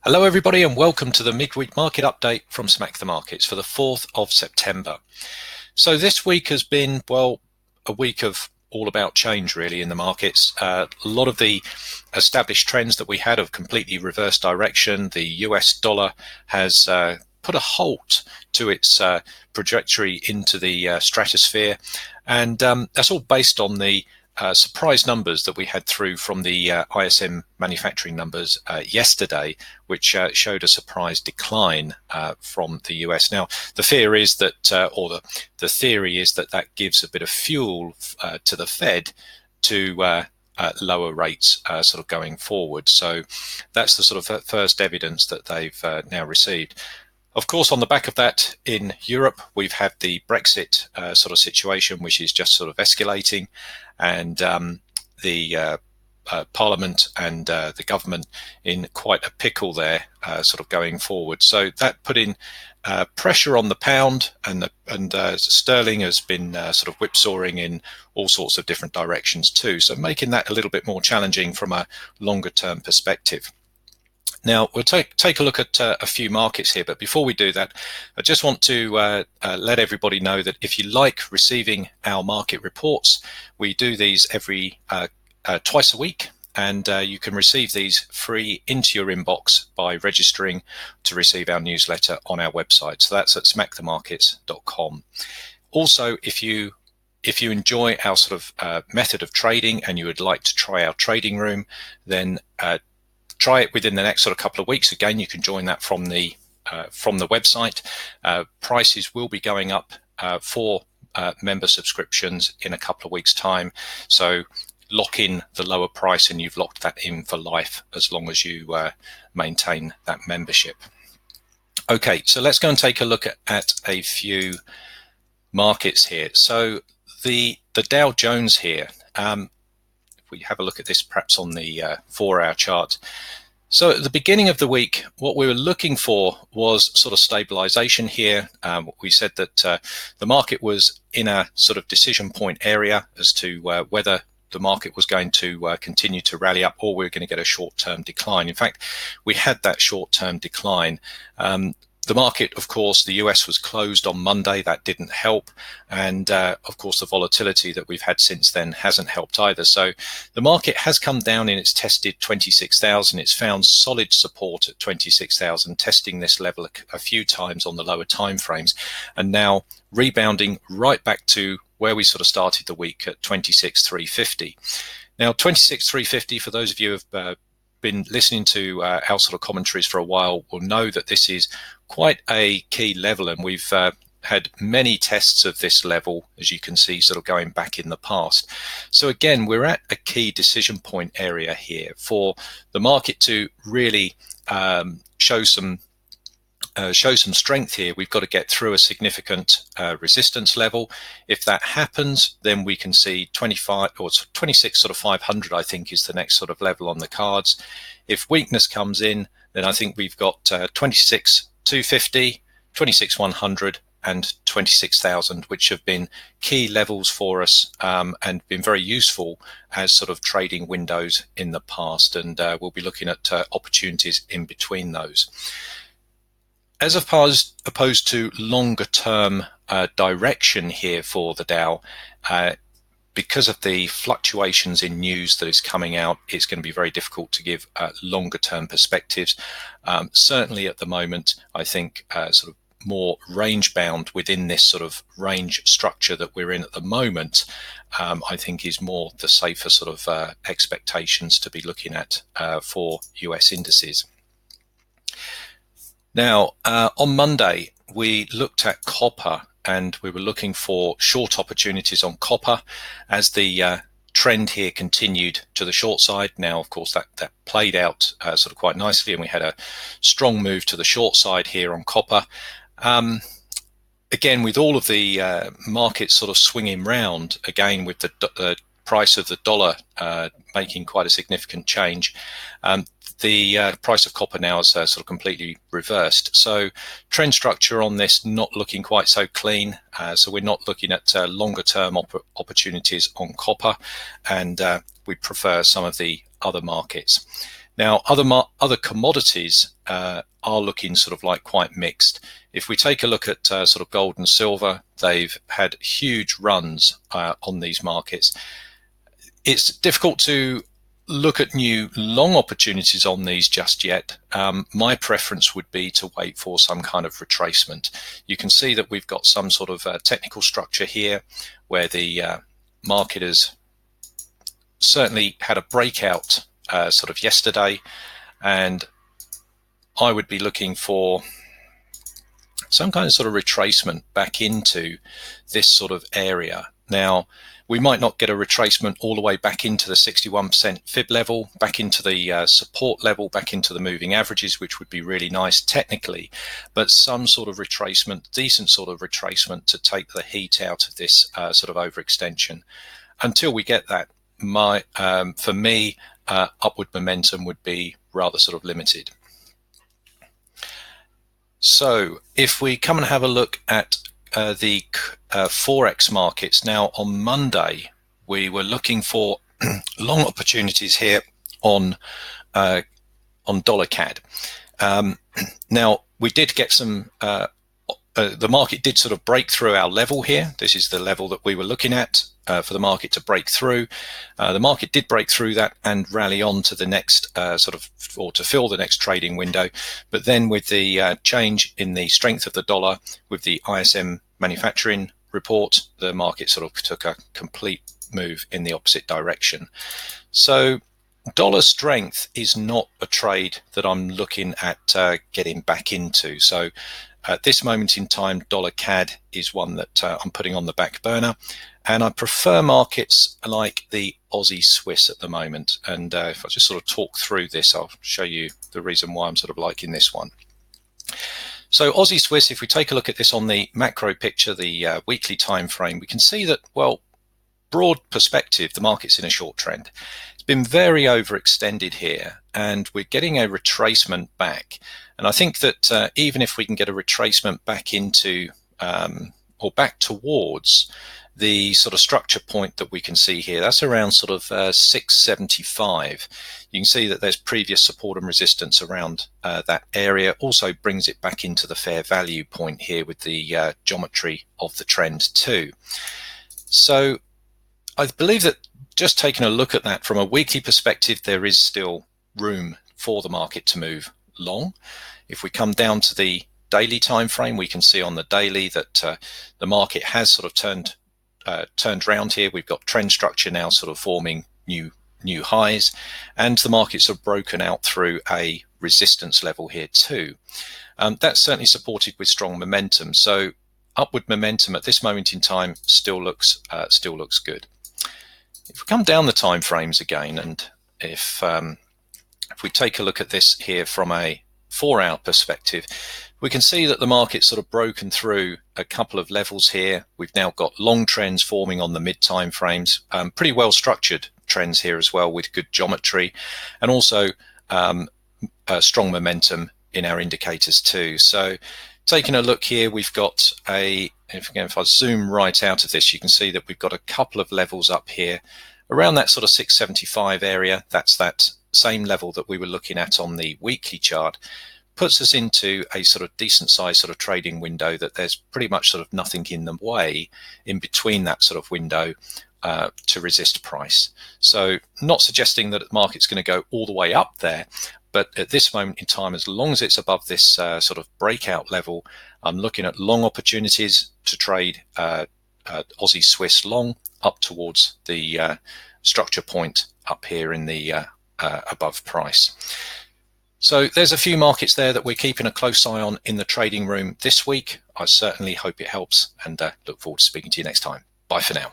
Hello everybody and welcome to the midweek market update from Smack the Markets for the 4th of September. So this week has been, well, a week of all about change really in the markets. A lot of the established trends that we had have completely reversed direction. The US dollar has put a halt to its trajectory into the stratosphere, and that's all based on the surprise numbers that we had through from the ISM manufacturing numbers yesterday, which showed a surprise decline from the US. Now, the fear is that, or the theory is that that gives a bit of fuel to the Fed to lower rates sort of going forward. So that's the sort of first evidence that they've now received. Of course, on the back of that, in Europe, we've had the Brexit sort of situation, which is just sort of escalating, and the Parliament and the government in quite a pickle there, sort of going forward. So that put in pressure on the pound, and sterling has been sort of whipsawing in all sorts of different directions too. So making that a little bit more challenging from a longer term perspective. Now, we'll take a look at a few markets here, but before we do that, I just want to let everybody know that if you like receiving our market reports, we do these every twice a week, and you can receive these free into your inbox by registering to receive our newsletter on our website. So that's at smackthemarkets.com. Also, if you enjoy our sort of method of trading and you would like to try our trading room, then try it within the next sort of couple of weeks. Again, you can join that from the website. Prices will be going up for member subscriptions in a couple of weeks' time. So lock in the lower price, and you've locked that in for life as long as you maintain that membership. Okay, so let's go and take a look at a few markets here. So the Dow Jones here. We have a look at this perhaps on the 4-hour chart. So at the beginning of the week, what we were looking for was sort of stabilization here. We said that the market was in a sort of decision point area as to whether the market was going to continue to rally up, or we were going to get a short-term decline. In fact, we had that short-term decline. The market, of course, the US was closed on Monday. That didn't help. And of course, the volatility that we've had since then hasn't helped either. So the market has come down in its tested 26,000. It's found solid support at 26,000, testing this level a few times on the lower time frames, and now rebounding right back to where we sort of started the week at 26,350. Now, 26,350, for those of you who have been listening to our sort of commentaries for a while, will know that this is quite a key level, and we've had many tests of this level, as you can see, sort of going back in the past. So again, we're at a key decision point area here for the market to really show some strength here. We've got to get through a significant resistance level. If that happens, then we can see 25 or 26 sort of 500, I think, is the next sort of level on the cards. If weakness comes in, then I think we've got 26 250, 26 100, and 26,000, which have been key levels for us and been very useful as sort of trading windows in the past. And we'll be looking at opportunities in between those. As opposed to longer term direction here for the Dow, because of the fluctuations in news that is coming out, it's going to be very difficult to give longer term perspectives. Certainly at the moment, I think sort of more range bound within this sort of range structure that we're in at the moment, I think is more the safer sort of expectations to be looking at for US indices. Now, on Monday, we looked at copper, and we were looking for short opportunities on copper as the trend here continued to the short side. Now, of course, that played out sort of quite nicely, and we had a strong move to the short side here on copper. Again, with all of the markets sort of swinging round, again, with the price of the dollar making quite a significant change, the price of copper now is sort of completely reversed. So trend structure on this not looking quite so clean. So we're not looking at longer term opportunities on copper, and we prefer some of the other markets. Now, other commodities are looking sort of like quite mixed. If we take a look at sort of gold and silver, they've had huge runs on these markets. It's difficult to look at new long opportunities on these just yet. My preference would be to wait for some kind of retracement. You can see that we've got some sort of technical structure here where the market has certainly had a breakout sort of yesterday, and I would be looking for some kind of sort of retracement back into this sort of area. Now, we might not get a retracement all the way back into the 61% fib level, back into the support level, back into the moving averages, which would be really nice technically, but some sort of retracement, decent sort of retracement to take the heat out of this sort of overextension. Until we get that, for me, upward momentum would be rather sort of limited. So if we come and have a look at the Forex markets, now on Monday, we were looking for long opportunities here on dollar CAD. Now, we did get some, the market did sort of break through our level here. This is the level that we were looking at for the market to break through. The market did break through that and rally on to the next or to fill the next trading window. But then with the change in the strength of the dollar, with the ISM manufacturing report, the market sort of took a complete move in the opposite direction. So dollar strength is not a trade that I'm looking at getting back into. So at this moment in time, dollar CAD is one that I'm putting on the back burner. And I prefer markets like the Aussie Swiss at the moment. And if I just sort of talk through this, I'll show you the reason why I'm sort of liking this one. So Aussie Swiss, if we take a look at this on the macro picture, the weekly time frame, we can see that, well, broad perspective, the market's in a short trend. It's been very overextended here, and we're getting a retracement back. And I think that even if we can get a retracement back into or back towards the sort of structure point that we can see here, that's around sort of 675. You can see that there's previous support and resistance around that area. Also brings it back into the fair value point here with the geometry of the trend too. So I believe that just taking a look at that from a weekly perspective, there is still room for the market to move long. If we come down to the daily time frame, we can see on the daily that the market has sort of turned around here. We've got trend structure now sort of forming new highs, and the markets have broken out through a resistance level here too. That's certainly supported with strong momentum. So upward momentum at this moment in time still looks good. If we come down the time frames again, and if we take a look at this here from a 4-hour perspective, we can see that the market's sort of broken through a couple of levels here. We've now got long trends forming on the mid time frames, pretty well structured trends here as well with good geometry, and also strong momentum in our indicators too. So taking a look here, we've got if I zoom right out of this, you can see that we've got a couple of levels up here around that sort of 675 area. That's that same level that we were looking at on the weekly chart. Puts us into a sort of decent size sort of trading window that there's pretty much sort of nothing in the way in between that sort of window to resist price. So not suggesting that the market's going to go all the way up there, but at this moment in time, as long as it's above this sort of breakout level, I'm looking at long opportunities to trade Aussie Swiss long up towards the structure point up here in the above price. So there's a few markets there that we're keeping a close eye on in the trading room this week. I certainly hope it helps, and look forward to speaking to you next time. Bye for now.